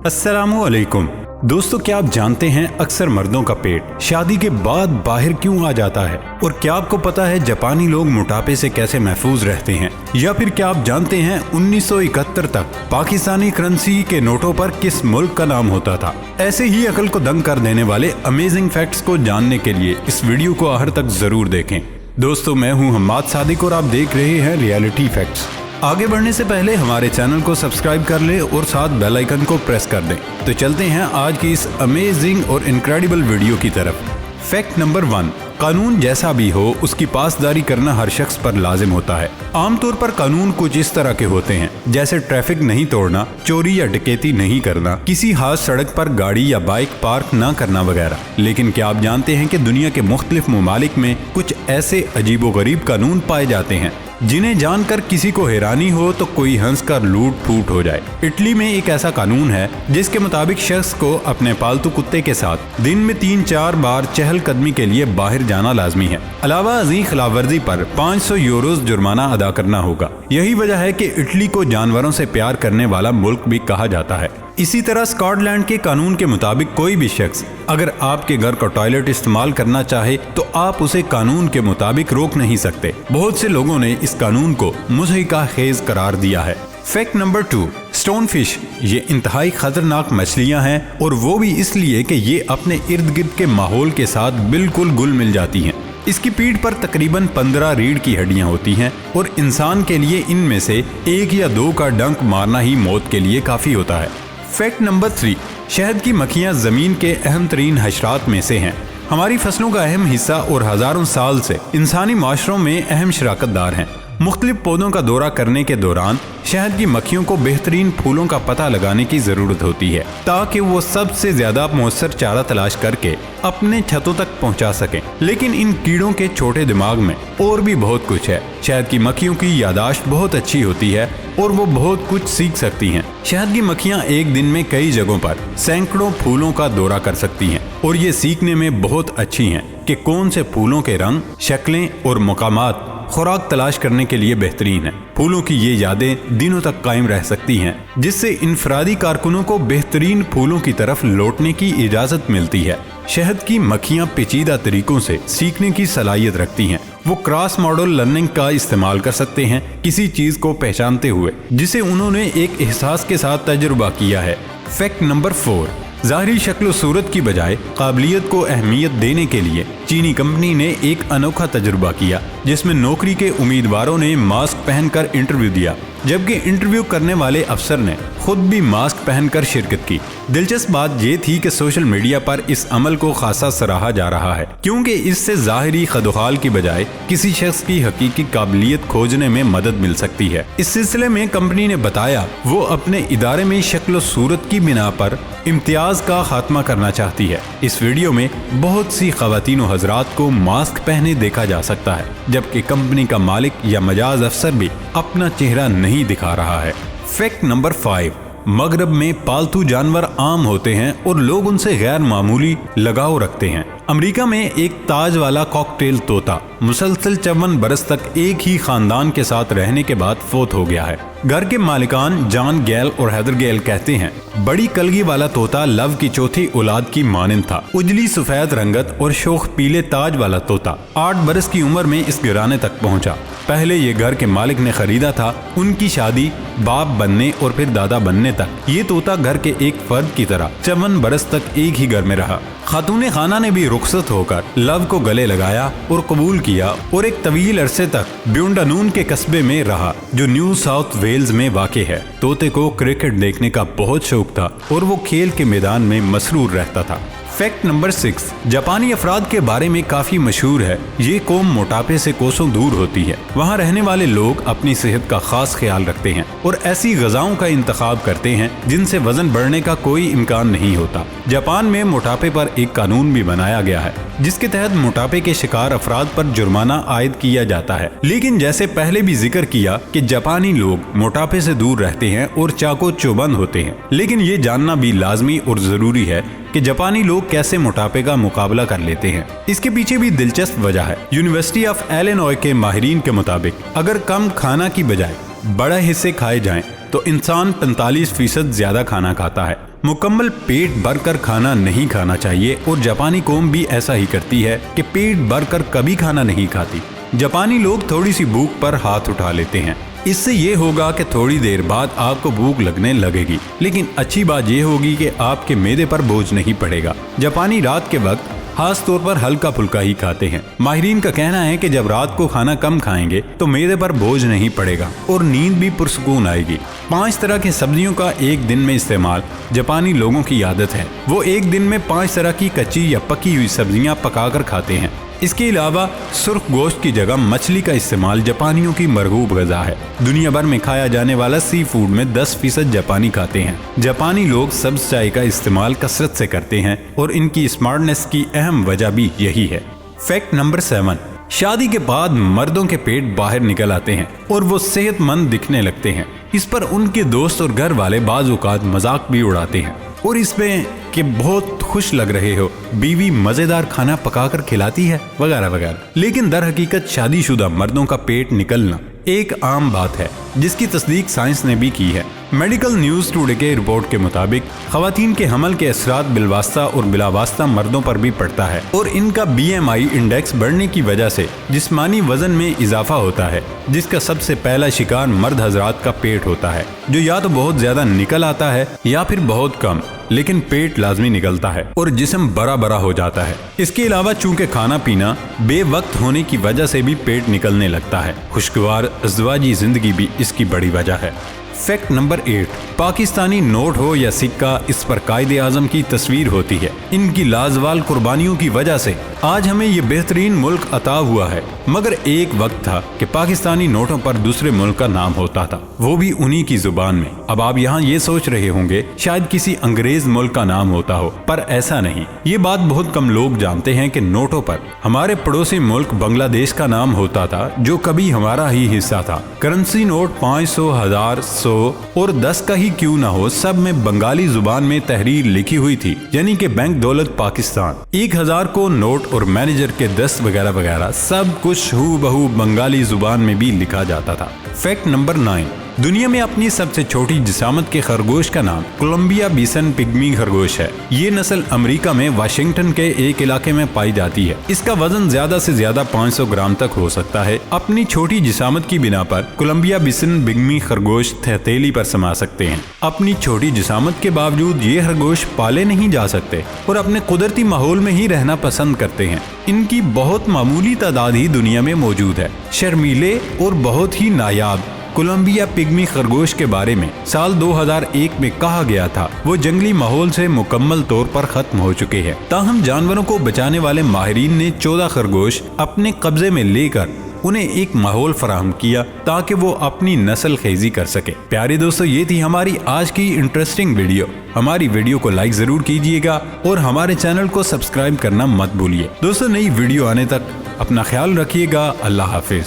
अस्सलामुअलैकुम दोस्तों, क्या आप जानते हैं अक्सर मर्दों का पेट शादी के बाद बाहर क्यों आ जाता है? और क्या आपको पता है जापानी लोग मोटापे से कैसे महफूज रहते हैं? या फिर क्या आप जानते हैं 1971 तक पाकिस्तानी करेंसी के नोटों पर किस मुल्क का नाम होता था? ऐसे ही अकल को दंग कर देने वाले अमेजिंग फैक्ट्स को जानने के लिए इस वीडियो को आखिर तक जरूर देखें। दोस्तों, मैं हूँ हम्माद सादिक और आप देख रहे हैं रियलिटी फैक्ट्स। आगे बढ़ने से पहले हमारे चैनल को सब्सक्राइब कर लें और साथ बेल आइकन को प्रेस कर दें। तो चलते हैं आज की इस अमेजिंग और इनक्रेडिबल वीडियो की तरफ। फैक्ट नंबर 1, कानून जैसा भी हो उसकी पासदारी करना हर शख्स पर लाजिम होता है। आमतौर पर कानून कुछ इस तरह के होते हैं, जैसे ट्रैफिक नहीं तोड़ना, चोरी या डकैती नहीं करना, किसी हाथ सड़क पर गाड़ी या बाइक पार्क न करना वगैरह। लेकिन क्या आप जानते हैं कि दुनिया के मुख्तलिफ ममालिक में कुछ ऐसे अजीबोगरीब कानून पाए जाते हैं जिन्हें जानकर किसी को हैरानी हो तो कोई हंसकर लूट फूट हो जाए। इटली में एक ऐसा कानून है जिसके मुताबिक शख्स को अपने पालतू कुत्ते के साथ दिन में 3-4 बार चहलकदमी के लिए बाहर जाना लाजमी है। अलावा अजीब खिलाफवर्जी पर 500 यूरो जुर्माना अदा करना होगा। यही वजह है कि इटली को जानवरों से प्यार करने वाला मुल्क भी कहा जाता है। इसी तरह स्कॉटलैंड के कानून के मुताबिक कोई भी शख्स अगर आपके घर का टॉयलेट इस्तेमाल करना चाहे तो आप उसे कानून के मुताबिक रोक नहीं सकते। बहुत से लोगों ने इस कानून को मुज़हिका खेज करार दिया है। फैक्ट नंबर 2, स्टोन फिश ये इंतहाई खतरनाक मछलियां हैं, और वो भी इसलिए कि ये अपने इर्द गिर्द के माहौल के साथ बिल्कुल घुल मिल जाती हैं। इसकी पीठ पर तकरीबन 15 रीढ़ की हड्डियां होती हैं और इंसान के लिए इनमें से 1 या 2 का डंक मारना ही मौत के लिए काफी होता है। फैक्ट नंबर 3, शहद की मक्खियां जमीन के अहम तरीन हशरात में से हैं। हमारी फसलों का अहम हिस्सा और हजारों साल से इंसानी माशरों में अहम शराकतदार हैं। मुख्तलिफ पौधों का दौरा करने के दौरान शहद की मक्खियों को बेहतरीन फूलों का पता लगाने की जरूरत होती है ताकि वो सबसे ज्यादा मौसर चारा तलाश करके अपने छतों तक पहुंचा सकें। लेकिन इन कीड़ों के छोटे दिमाग में और भी बहुत कुछ है। शहद की मक्खियों की यादाश्त बहुत अच्छी होती है और वो बहुत कुछ सीख सकती हैं। शहद की मक्खियां एक दिन में कई जगहों पर सैकड़ों फूलों का दौरा कर सकती हैं और ये सीखने में बहुत अच्छी हैं कि कौन से फूलों के रंग, शक्लें और मकामात खुराक तलाश करने के लिए बेहतरीन है। फूलों की ये यादें दिनों तक कायम रह सकती हैं, जिससे इनफरादी कारकुनों को बेहतरीन फूलों की तरफ लौटने की इजाजत मिलती है। शहद की मक्खियां पेचीदा तरीकों से सीखने की सलाहियत रखती हैं। वो क्रॉस मॉडल लर्निंग का इस्तेमाल कर सकते हैं किसी चीज को पहचानते हुए जिसे उन्होंने एक एहसास के साथ तजुर्बा किया है। फैक्ट नंबर 4, ज़ाहिरी शक्ल सूरत की बजाय काबिलियत को अहमियत देने के लिए चीनी कंपनी ने एक अनोखा तजुर्बा किया, जिसमें नौकरी के उम्मीदवारों ने मास्क पहनकर इंटरव्यू दिया, जबकि इंटरव्यू करने वाले अफसर ने खुद भी मास्क पहनकर शिरकत की। दिलचस्प बात ये थी कि सोशल मीडिया पर इस अमल को खासा सराहा जा रहा है, क्योंकि इससे ज़ाहिरी खदोखाल की बजाय किसी शख्स की हकीकी काबिलियत खोजने में मदद मिल सकती है। इस सिलसिले में कंपनी ने बताया वो अपने इदारे में शक्ल सूरत की बिना पर इम्तियाज का खात्मा करना चाहती है। इस वीडियो में बहुत सी ख़वातीन व हजरात को मास्क पहने देखा जा सकता है, जबकि कंपनी का मालिक या मजाज अफसर भी अपना चेहरा नहीं दिखा रहा है। फैक्ट नंबर 5, मगरब में पालतू जानवर आम होते हैं और लोग उनसे गैर मामूली लगाव रखते हैं। अमेरिका में एक ताज वाला कॉकटेल तोता मुसलसल 54 बरस तक एक ही खानदान के साथ रहने के बाद फोत हो गया है। घर के मालिकान जॉन गैल और हैदर गैल कहते हैं बड़ी कलगी वाला तोता लव की चौथी औलाद की मानंद था। उजली सफेद रंगत और शोख पीले ताज वाला तोता 8 बरस की उम्र में इस घराने तक पहुंचा। पहले ये घर के मालिक ने खरीदा था। उनकी शादी, बाप बनने और फिर दादा बनने तक ये तोता घर के एक फर्द की तरह 54 बरस तक एक ही घर में रहा। खातून खाना ने भी रुखसत होकर लव को गले लगाया और कबूल किया और एक तवील अरसे तक ब्यूंडानून के कस्बे में रहा, जो न्यू साउथ वेल्स में वाक़ है। तोते को क्रिकेट देखने का बहुत शौक था और वो खेल के मैदान में मसरूर रहता था। फैक्ट नंबर 6, जापानी अफराद के बारे में काफी मशहूर है। ये कौम मोटापे से कोसों दूर होती है। वहाँ रहने वाले लोग अपनी सेहत का खास ख्याल रखते हैं और ऐसी ग़िज़ाओं का इंतखाब करते हैं जिनसे वजन बढ़ने का कोई इम्कान नहीं होता। जापान में मोटापे पर एक कानून भी बनाया गया है, जिसके तहत मोटापे के शिकार अफराद पर जुर्माना आयद किया जाता है। लेकिन जैसे पहले भी जिक्र किया कि जापानी लोग मोटापे से दूर रहते हैं और चाको चौबंद होते हैं, लेकिन ये जानना भी लाजमी और जरूरी है कि जापानी लोग कैसे मोटापे का मुकाबला कर लेते हैं। इसके पीछे भी दिलचस्प वजह है। यूनिवर्सिटी ऑफ इलिनॉय के माहिरीन के मुताबिक अगर कम खाना की बजाय बड़े हिस्से खाए जाएं तो इंसान 45% ज्यादा खाना खाता है। मुकम्मल पेट भर कर खाना नहीं खाना चाहिए और जापानी कौम भी ऐसा ही करती है कि पेट भर कर कभी खाना नहीं खाती। जापानी लोग थोड़ी सी भूख पर हाथ उठा लेते हैं। इससे ये होगा कि थोड़ी देर बाद आपको भूख लगने लगेगी, लेकिन अच्छी बात ये होगी कि आपके मैदे पर बोझ नहीं पड़ेगा। जापानी रात के वक्त खास तौर पर हल्का फुल्का ही खाते हैं। माहिरीन का कहना है कि जब रात को खाना कम खाएंगे तो मैदे पर बोझ नहीं पड़ेगा और नींद भी पुरसुकून आएगी। 5 तरह की सब्जियों का एक दिन में इस्तेमाल जापानी लोगों की आदत है। वो एक दिन में 5 तरह की कच्ची या पकी हुई सब्जियां पकाकर खाते हैं। इसके अलावा सुर्ख गोश्त की जगह मछली का इस्तेमाल जापानियों की मरगूब गज़ा है। दुनिया भर में खाया जाने वाला सी फूड में 10% जापानी खाते हैं। जापानी लोग सब्ज चाय का इस्तेमाल कसरत से करते हैं और इनकी स्मार्टनेस की अहम वजह भी यही है। फैक्ट नंबर 7, शादी के बाद मर्दों के पेट बाहर निकल आते हैं और वो सेहतमंद दिखने लगते हैं। इस पर उनके दोस्त और घर वाले बाज़ औक़ात मजाक भी उड़ाते हैं और इसमें कि बहुत खुश लग रहे हो, बीवी मजेदार खाना पकाकर खिलाती है वगैरह वगैरह। लेकिन दर हकीकत शादीशुदा मर्दों का पेट निकलना एक आम बात है जिसकी तस्दीक साइंस ने भी की है। मेडिकल न्यूज टुडे के रिपोर्ट के मुताबिक खवातीन के हमल के असरात बिलवास्ता और बिलावास्ता मर्दों पर भी पड़ता है और इनका BMI इंडेक्स बढ़ने की वजह से जिस्मानी वजन में इजाफा होता है, जिसका सबसे पहला शिकार मर्द हजरात का पेट होता है, जो या तो बहुत ज्यादा निकल आता है या फिर बहुत कम, लेकिन पेट लाजमी निकलता है और जिस्म बड़ा बड़ा हो जाता है। इसके अलावा चूंकि खाना पीना बेवक्त होने की वजह से भी पेट निकलने लगता है। खुशगवार अज़वाजी जिंदगी भी इसकी बड़ी वजह है। फैक्ट नंबर 8, पाकिस्तानी नोट हो या सिक्का, इस पर कायदे आज़म की तस्वीर होती है। इनकी लाजवाल कुर्बानियों की वजह से आज हमें ये बेहतरीन मुल्क अता हुआ है। मगर एक वक्त था कि पाकिस्तानी नोटों पर दूसरे मुल्क का नाम होता था, वो भी उन्हीं की जुबान में। अब आप यहाँ ये सोच रहे होंगे शायद किसी अंग्रेज मुल्क का नाम होता हो, पर ऐसा नहीं। ये बात बहुत कम लोग जानते हैं कि नोटों पर हमारे पड़ोसी मुल्क बांग्लादेश का नाम होता था, जो कभी हमारा ही हिस्सा था। करेंसी नोट 500, 1000, 100 और 10 का ही क्यों ना हो, सब में बंगाली जुबान में तहरीर लिखी हुई थी, यानी कि बैंक दौलत पाकिस्तान। 1000 को नोट और मैनेजर के 10 वगैरह वगैरह सब कुछ हूबहू बंगाली जुबान में भी लिखा जाता था। फैक्ट नंबर 9, दुनिया में अपनी सबसे छोटी जिसामत के खरगोश का नाम कोलंबिया बिसन पिग्मी खरगोश है। ये नस्ल अमेरिका में वाशिंगटन के एक इलाके में पाई जाती है। इसका वजन ज्यादा से ज्यादा 500 ग्राम तक हो सकता है। अपनी छोटी जिसामत की बिना पर कोलंबिया बिसन पिग्मी खरगोश हथेली पर समा सकते हैं। अपनी छोटी जिसामत के बावजूद ये खरगोश पाले नहीं जा सकते और अपने कुदरती माहौल में ही रहना पसंद करते हैं। इनकी बहुत मामूली तादाद ही दुनिया में मौजूद है। शर्मीले और बहुत ही नायाब कोलंबिया पिग्मी खरगोश के बारे में साल 2001 में कहा गया था वो जंगली माहौल से मुकम्मल तौर पर खत्म हो चुके हैं। ताहम जानवरों को बचाने वाले माहिरीन ने 14 खरगोश अपने कब्जे में लेकर उन्हें एक माहौल फराहम किया ताकि वो अपनी नस्ल खेजी कर सके। प्यारे दोस्तों, ये थी हमारी आज की इंटरेस्टिंग वीडियो। हमारी वीडियो को लाइक जरूर कीजिएगा और हमारे चैनल को सब्सक्राइब करना मत भूलिए। दोस्तों, नई वीडियो आने तक अपना ख्याल रखिएगा। अल्लाह हाफिज।